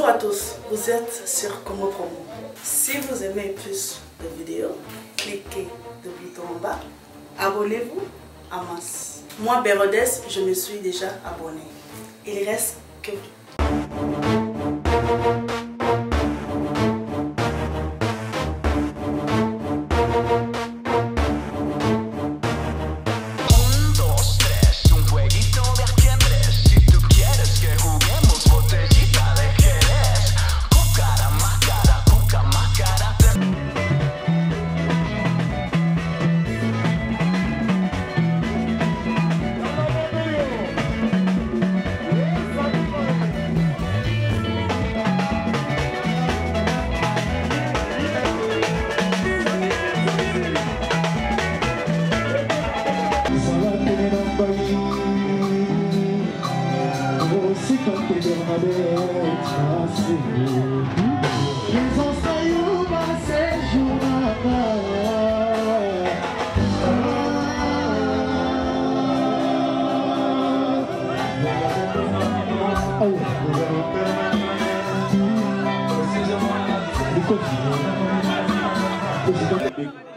Bonjour à tous, vous êtes sur Congo Promo. Si vous aimez plus de vidéos, cliquez le bouton en bas, abonnez-vous en masse. Moi, Bérodès, je me suis déjà abonné. Il reste que vous.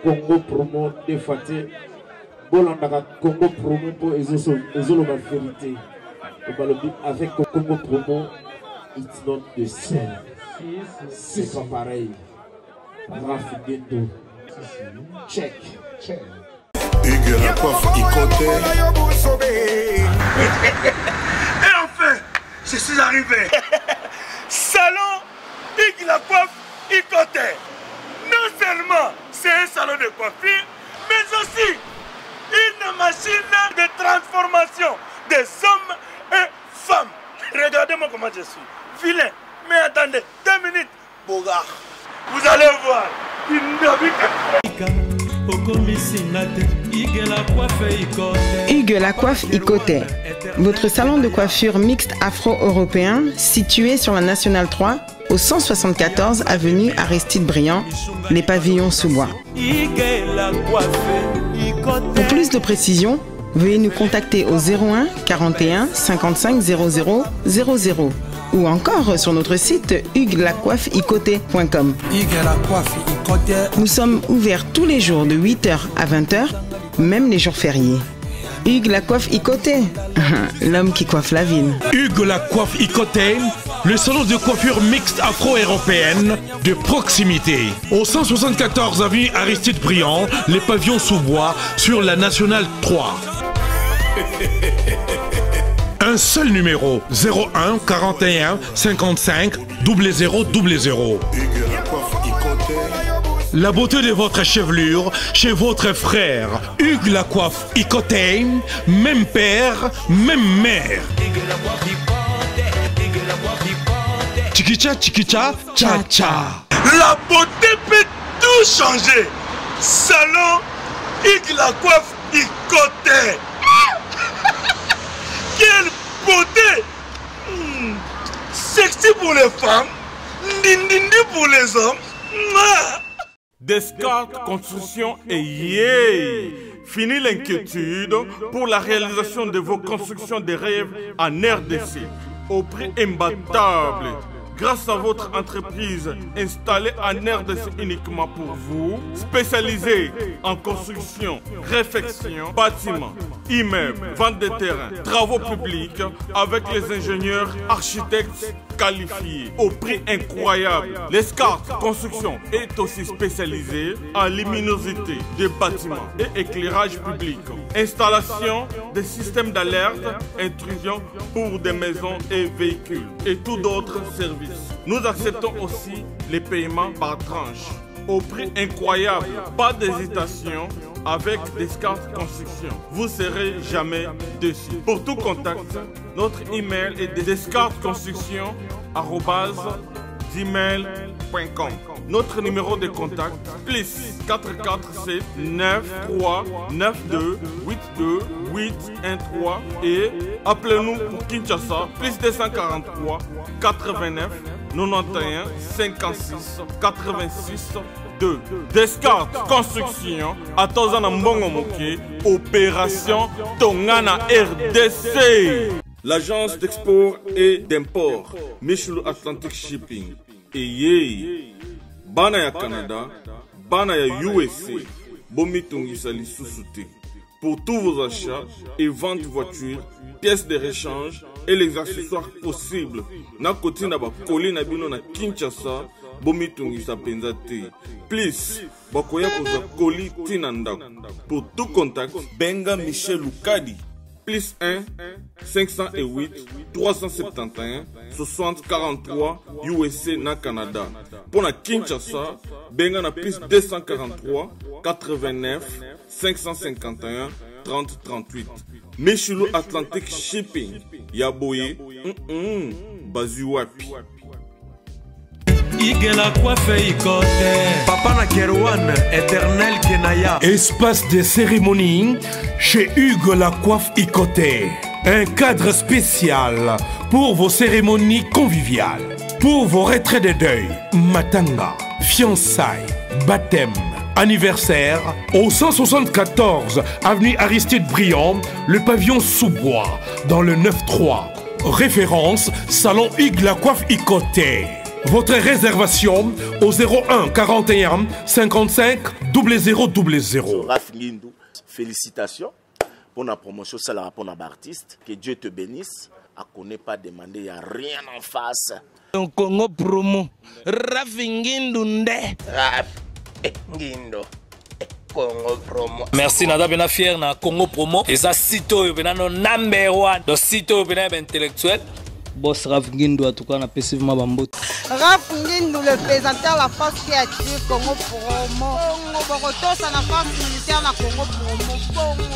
Congo Promo défaté, Bolandaka Congo Promo pour Ezolo ma vérité. Avec Congo Promo, it's not the same. C'est pas pareil. Rafigeto. Check. Hugues la coiffe Ikoté. Et enfin, je suis arrivé. Salon Hugues la coiffe Ikoté. Non seulement c'est un salon de coiffure, mais aussi une machine de transformation des hommes et femmes. Regardez-moi comment je suis. Vilain. Mais attendez, 2 minutes. Bogard. Vous allez voir. Hugues la coiffe Ikoté, votre salon de coiffure mixte afro-européen situé sur la Nationale 3 au 174 avenue Aristide Briand, les pavillons sous bois. Pour plus de précisions, veuillez nous contacter au 01 41 55 00 00 ou encore sur notre site hugueslacoiffeikoté.com. Nous sommes ouverts tous les jours de 8h à 20h, même les jours fériés. Hugues la coiffe Ikoté, l'homme qui coiffe la ville. Hugues la coiffe Ikoté, le salon de coiffure mixte afro-européenne de proximité. Au 174 avenue Aristide Briand, les pavillons sous bois sur la Nationale 3. Un seul numéro, 01 41 55 00 00. La beauté de votre chevelure chez votre frère. Hugues la coiffe Ikoté, même père, même mère. Chikicha, chikicha, cha cha. La beauté peut tout changer. Salon Hugues la coiffe Ikoté. Quelle beauté! Sexy pour les femmes, ndindindi pour les hommes. Descartes Construction et yeah! Fini l'inquiétude pour la réalisation de vos constructions de rêves en RDC au prix imbattable. Grâce à votre entreprise installée en RDC uniquement pour vous, spécialisée en construction, réfection, bâtiments, immeubles, vente de terrains, travaux publics, avec les ingénieurs architectes qualifiés au prix incroyable. Descartes Construction est aussi spécialisée en luminosité des bâtiments et éclairage public, installation des systèmes d'alerte, intrusion pour des maisons et véhicules et tout d'autres services. Nous acceptons aussi les paiements par tranche au prix incroyable. Pas d'hésitation avec Descartes Construction. Vous ne serez jamais déçus. Pour tout contact, notre email est descartesconstruction@gmail.com. Notre numéro de contact, plus 447 93 92 82 813 et appelez-nous pour Kinshasa, plus 243 89 91 56 86 2. Descartes Construction, Atozana Mbongo Moké, Opération Tongana RDC. l'agence d'export et d'import Michel Atlantic Shipping. Et bana ya Canada, bana ya USA, bomitungisa lisusu te. Pour tous vos achats et ventes de voitures, pièces de rechange et les accessoires possibles. Na koti na ba koli na bino na Kinshasa, bomitungisa penza te. Please, bakoya koza koli tinanda. Pour tout contact, benga Michel Lukadi. Plus 1 508 371 60 43 USA na Canada. Pour la Kinshasa, benga na plus 243 89 551 30 38. Michelo Atlantic Shipping. Yaboye, Bazuapi. Igela coiffe ikote Papa na Kerouan, éternel Kenaya. Espace de cérémonie chez Hugues la coiffe Ikoté. Un cadre spécial pour vos cérémonies conviviales, pour vos retraits de deuil, matanga, fiançailles, baptême, anniversaire. Au 174 avenue Aristide Briand, le pavillon Sous-Bois, dans le 9-3. Référence Salon Hugues la coiffe Ikoté. Votre réservation au 01 41 55 0000. Raf Ngindou, félicitations pour la promotion, c'est la pour l'artiste. Que Dieu te bénisse. À connaît pas demander, il n'y a rien en face. Congo promo. Raf Ngindou nde. Raf Ngindou. Congo promo. Merci nada bena fier na Congo promo. Et ça sito bena no number 1. Donc sito bena intellectuel. Boss Raf Ngindou en tout cas on a passivement bambot. Raf Ngindou, le présentateur la force créative Congo promo. Boroto ça la force militaire na Congo promo.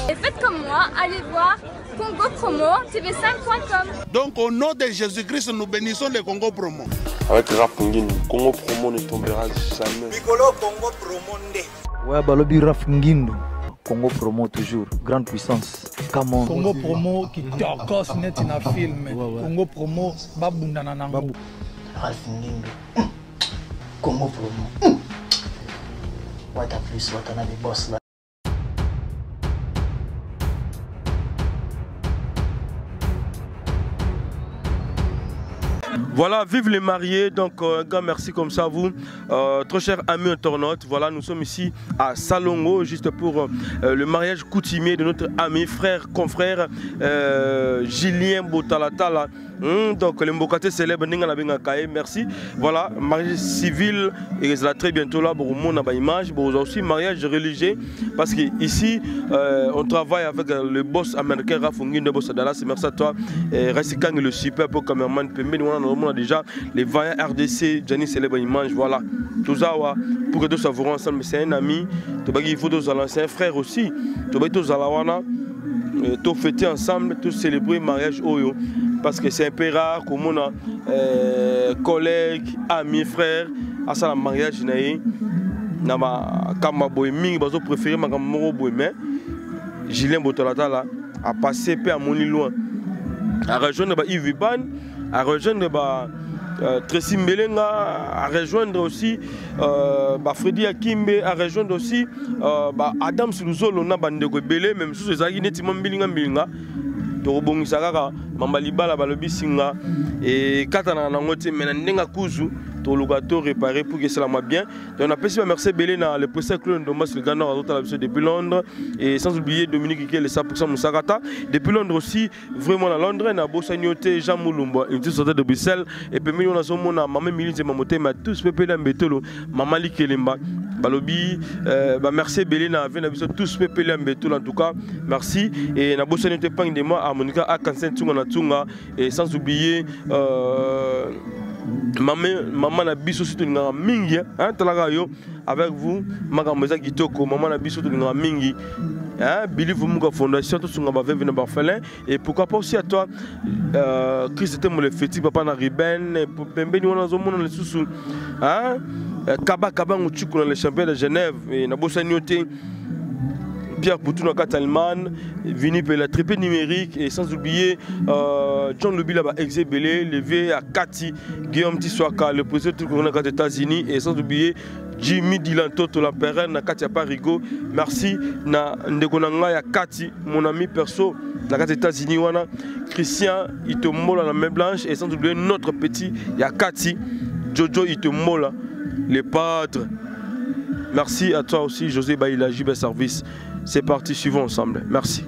Et faites comme moi, allez voir Congo promo tv5.com. Donc au nom de Jésus-Christ, nous bénissons le Congo promo. Avec Raf Ngindou, Congo promo ne tombera jamais. Piccolo Congo promo nde. Ouais, balobi Raf Ngindou. Congo promo toujours, grande puissance. Come on. Congo promo qui t'orcos net na film. Congo promo babunda na nango. Raf Ngindou. Congo promo. What a plus, what a boss là. Voilà, vive les mariés, donc un grand merci comme ça à vous, très chers amis internautes. Voilà, nous sommes ici à Salongo, juste pour le mariage coutumier de notre ami, frère, confrère Julien Botalatala. Donc le Mbokate célèbre Ninga Kaye, merci. Voilà, mariage civil, et c'est très bientôt là pour mon image, pour aussi mariage religieux, parce qu'ici on travaille avec le boss américain Raf Ngindou, boss Dallas. Merci à toi, Rassikang le super pour cameraman, on a déjà les vaillants RDC, Gianni célèbre image, voilà. Tout ça, pour que tous savourons ensemble, c'est un ami, il faut tous c'est un frère aussi. Tous tous fêter ensemble, tous célébrer le mariage Oyo. Parce que c'est un peu rare comme on a collègues, amis, frères, à ça le mariage, je préfère mais Julien Botalatala a passé peu à mon loin. À rejoindre Yves Iban, à rejoindre Tracy Mbelenga, à rejoindre aussi Freddy Akimbe, à rejoindre aussi Adam Siluzolo, na bandeko belé, même sous les agines Timon Torobongisaka, Mambalibala Balobisinga, et Katana Nangote, Menandenga Kuzu, Tolugato réparé pour que cela m'a bien. Donc on a passé merci Belena, le président Claude Domas, le Ghana, depuis Londres, et sans oublier Dominique Ike, le 100% Moussakata. Depuis Londres aussi, vraiment à Londres, on a Bossagnoté, Jean Moulumba, une petite sortie de Bruxelles, et puis on a son mon maman Milite Mamoté, mais tous peuple d'Ambetolo, Maman Likelemba, Balobi, merci Belena, tous peuple d'Ambetolo en tout cas, merci. Et on a Bossagnoté Pang de moi, Monica Akansen Tunga Tunga, et sans oublier maman na biso surtout ngara mingi hein talaka yo avec vous makamboza kitoko maman na biso surtout ngara mingi hein believe muka fondation to sunga ba veve na barfelin et pourquoi pas aussi à toi Christ était mon le féti papa na riben pembeni wana zo mona le susu hein kaba nguchuku na le champion de Genève et na bossa nyoté Pierre Poutou Catalman, Vini la triple numérique et sans oublier John Lubila Exébélé, levé à Kati, Guillaume Tiswaka, le président des États-Unis et sans oublier Jimmy Dilanto, l'empereur na Katia Parigo. Merci na Ndekonanga ya Kati, mon ami perso. la carte États-Unis, Christian, il te molle la main blanche, et sans oublier notre petit, il y a Cathy, Jojo, il te molle, les pâtres. Merci à toi aussi, José Baïla, JB Service. C'est parti, suivons ensemble. Merci.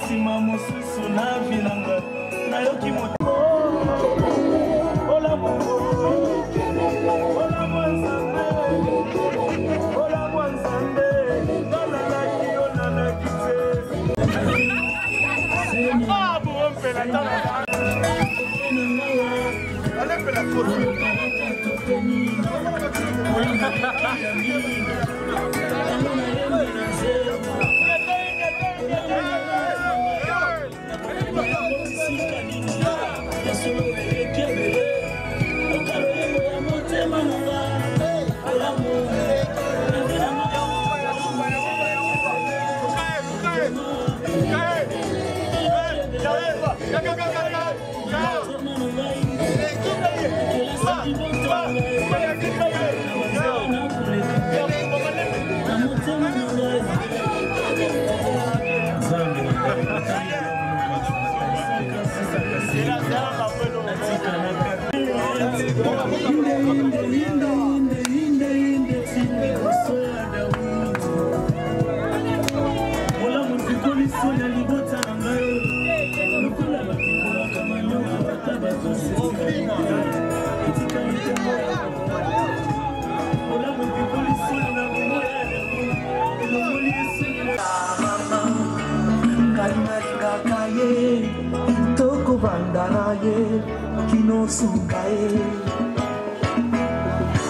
nsima mosusu na vilanga nayoki moto olamu olamu nzambe olamu nzambe nalalaki yo nalaki te ah bon mpela tala allez mpela foto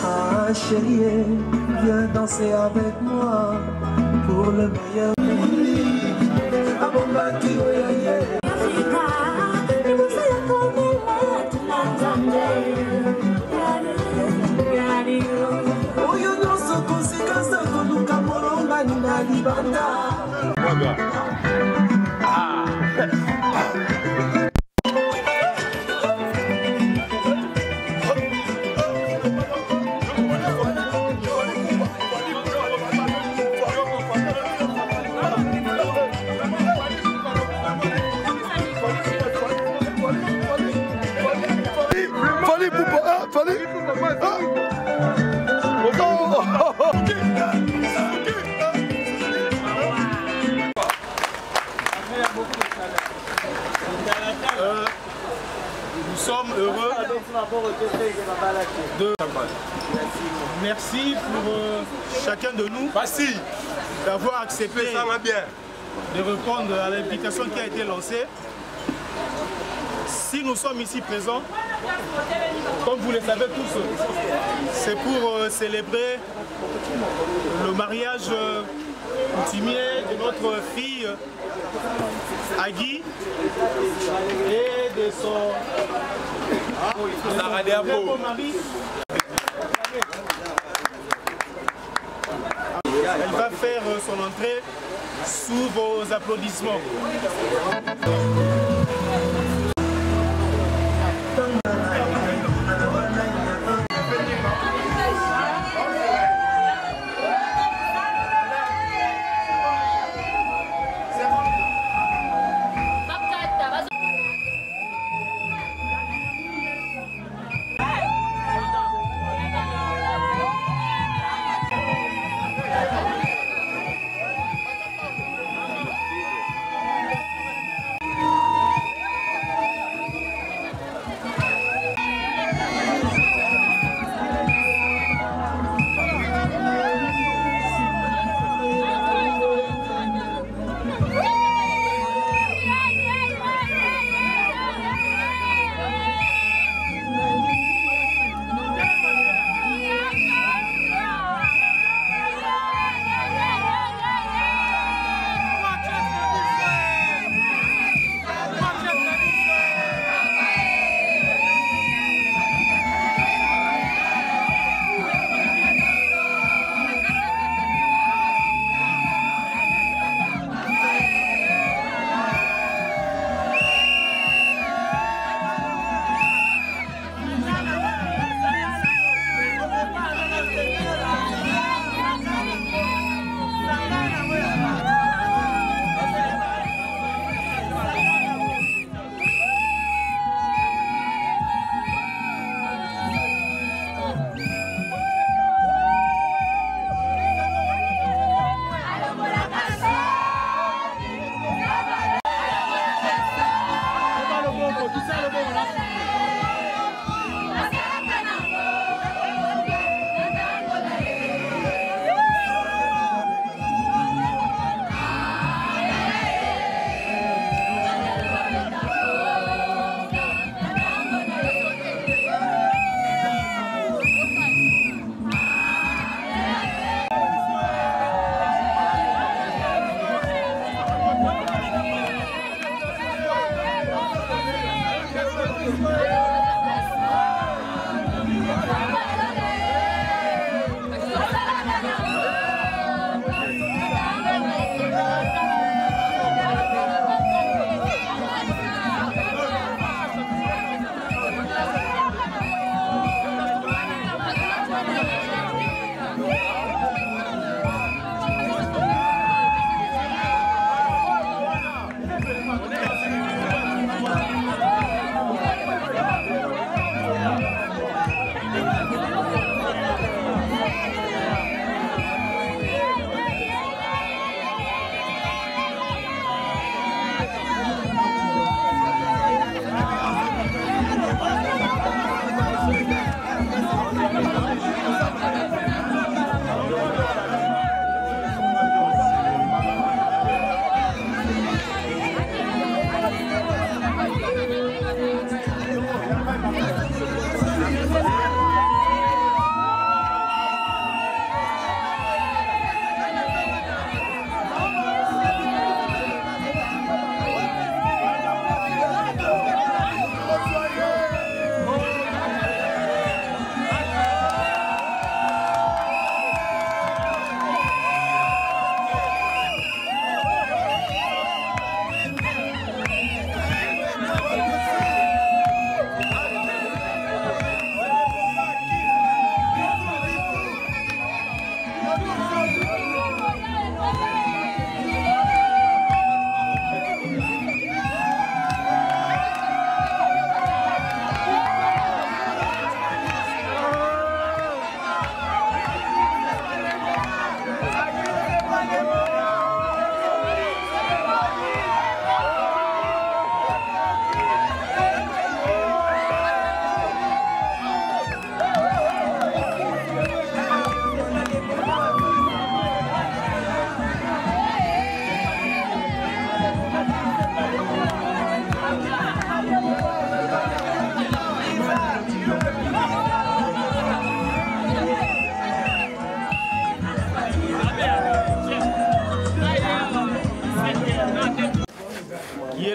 Ah chérie, viens danser avec moi pour le meilleur. Nous sommes heureux merci pour chacun de nous d'avoir accepté de répondre à l'invitation qui a été lancée. Si nous sommes ici présents, comme vous le savez tous, c'est pour célébrer le mariage coutumier de notre fille Agui et de son mari. Elle va faire son entrée sous vos applaudissements.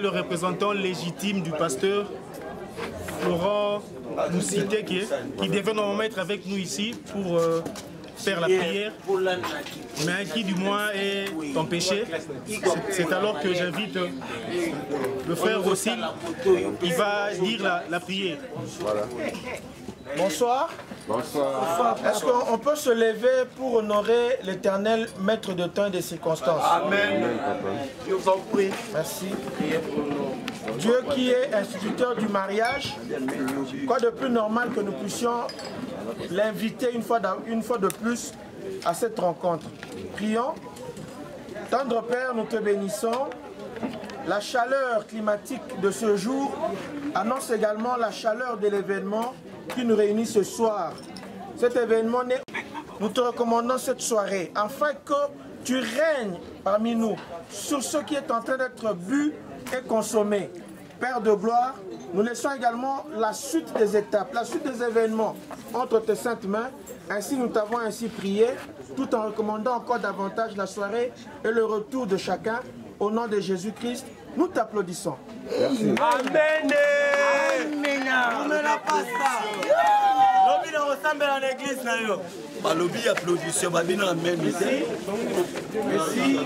le représentant légitime du pasteur Florent Moussité qui devait normalement être avec nous ici pour faire la prière, mais qui du moins est empêché. C'est alors que j'invite le frère Rossil, il va dire la prière. Voilà. Bonsoir. Bonsoir. Est-ce qu'on peut se lever pour honorer l'éternel maître de temps et des circonstances? Amen. Je vous en prie. Merci. Dieu qui est instituteur du mariage, quoi de plus normal que nous puissions l'inviter une fois de plus à cette rencontre. Prions. Tendre Père, nous te bénissons. La chaleur climatique de ce jour annonce également la chaleur de l'événement qui nous réunit ce soir. Cet événement, nous te recommandons cette soirée afin que tu règnes parmi nous sur ce qui est en train d'être bu et consommé. Père de gloire, nous laissons également la suite des étapes, la suite des événements entre tes saintes mains. Ainsi, nous t'avons ainsi prié, tout en recommandant encore davantage la soirée et le retour de chacun. Au nom de Jésus-Christ, nous t'applaudissons. Merci. Amen. Amen. Amen. Lobby ressemble à l'église. Lobby applaudissement. Amen. Merci. Merci.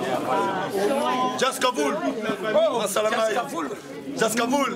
Jaskavoul. Jaskavoul. Jaskavoul.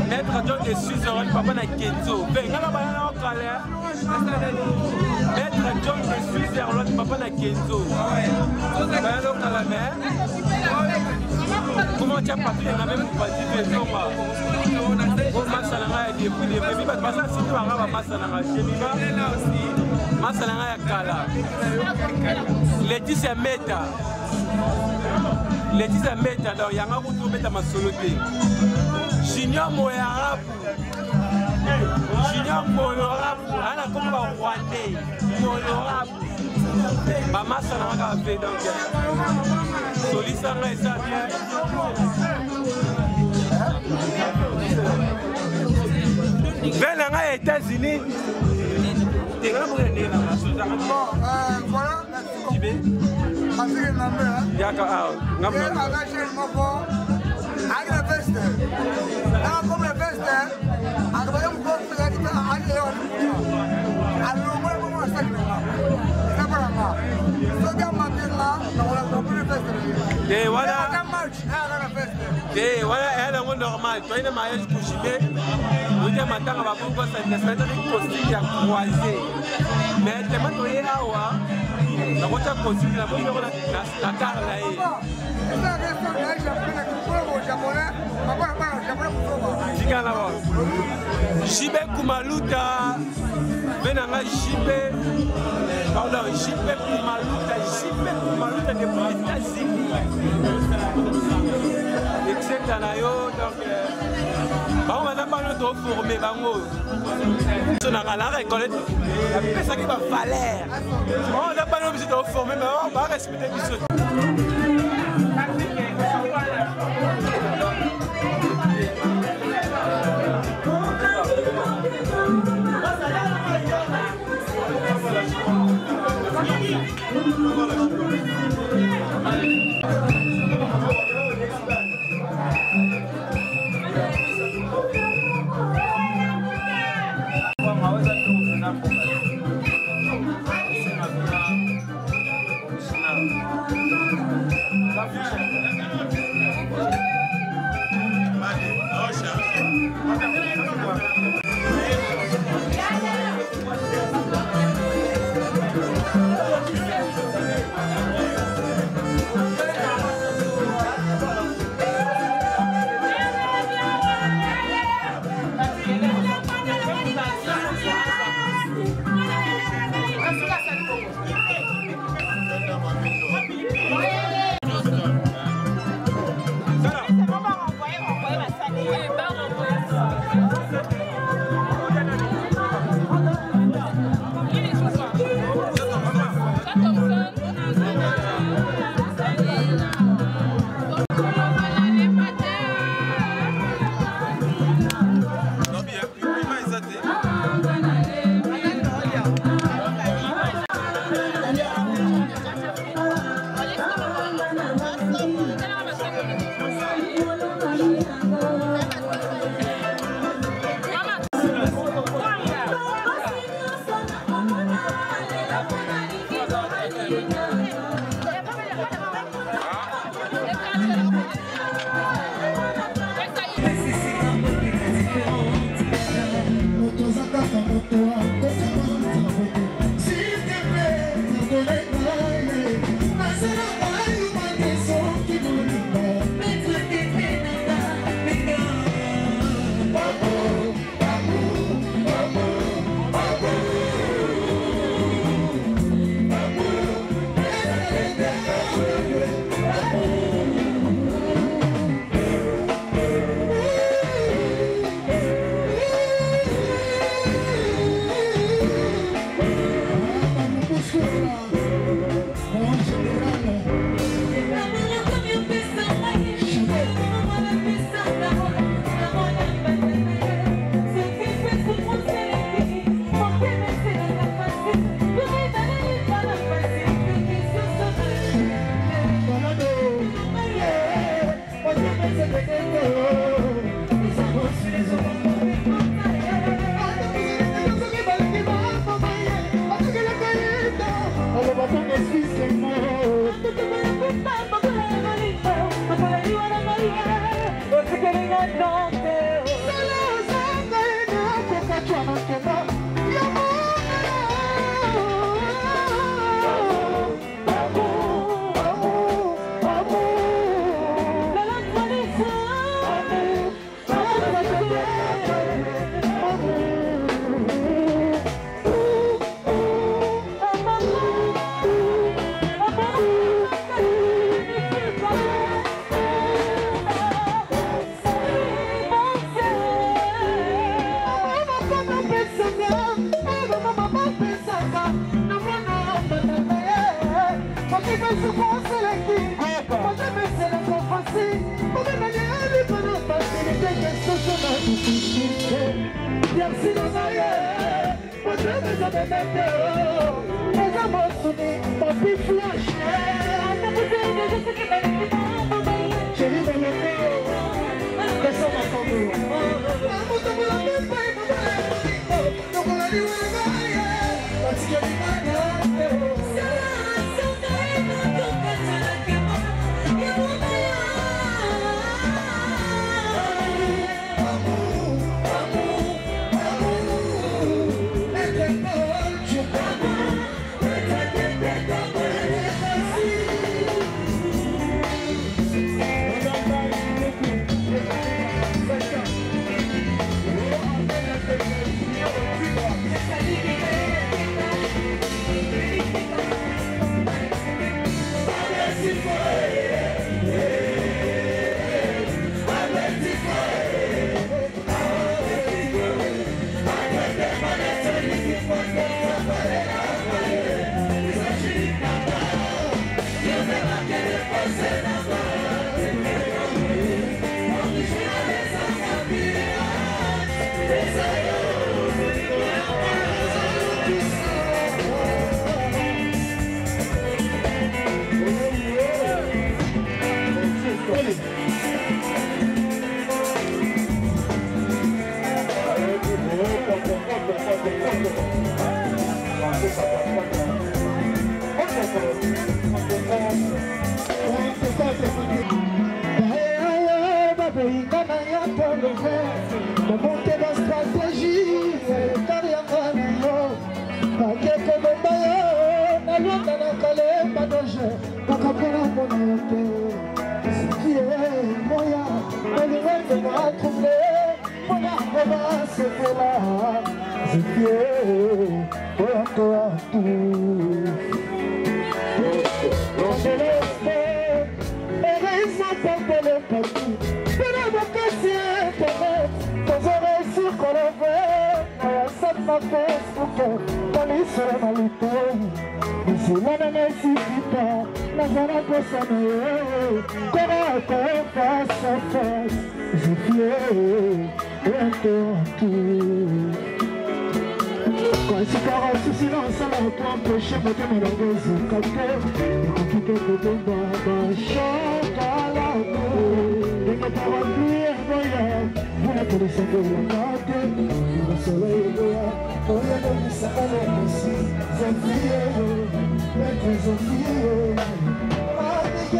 Maître John de Suisse, papa na Kenzo. Maître John de Suisse, papa na Kenzo. Comment tu as parti de la même partie de Zoma? Au Massalanga, il y a des prix de bébé. Parce que si tu as un Massalanga, Massalanga ya Kala. Laetitia Meta. Laetitia Meta, donc il y a un retour Meta Masoloté. Junior Moyarabu. Junior Moyarabu. On a comme un Rwandais. Moyarabu. Maman Salanga a fait donc. Solisanga et ça. Venanga aux États-Unis. Voilà. Et voilà, elle est normale. Toi, il est mariage couché. Vous êtes maintenant à la bonne ça ne fait une costume à croiser. Mais tellement tu es là, la voiture costume la bonne la car là. Jibe Kumaluta, Benanga Jibe, pardon, Jibe Kumaluta depuis les États-Unis. Etc. On n'a pas le droit de former. On n'a la récolte. C'est ça qui va valeur. On n'a pas le droit de former, mais on va respecter les choses. Monter dans troublé, mon arbre se fait là. Je viens, toi, tout. Heureusement pour le parti, pour la vocation internet, quand j'aurai su qu'on le veut, ça m'a fait souffrir, dans les solennalités. Mais si l'on ne suffit pas, la zone pour s'en aller, qu'on face à face, je viens, tout. Quand je suis sous silence, alors pour empêcher ma malheureuse capteur, il compliqué que de baba chante à la peau. Et que par un pluie voyage, vous la connaissez de la carte, le soleil voyage, on a donné ça à la aussi, Zofie, maître Zofie, Marie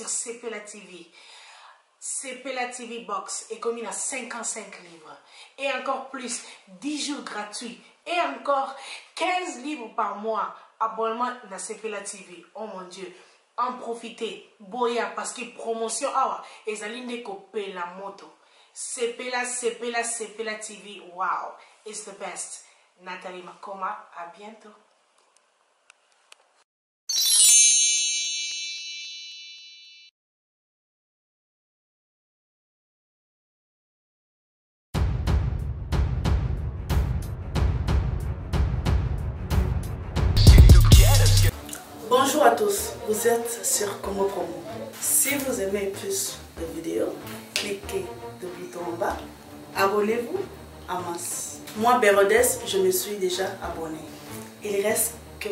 sur Sepela TV. Sepela TV Box est commis à 55 livres. Et encore plus, 10 jours gratuits. Et encore 15 livres par mois. Abonnement à Sepela TV. Oh mon Dieu. En profitez. Boya parce que promotion awa. Et zaline coupé la moto. Sepela TV. Wow. It's the best. Nathalie Makoma. À bientôt. Bonjour à tous, vous êtes sur Congo Promo. Si vous aimez plus de vidéos, cliquez le bouton en bas, abonnez-vous en masse. Moi, Bérodès, je me suis déjà abonné. Il reste que...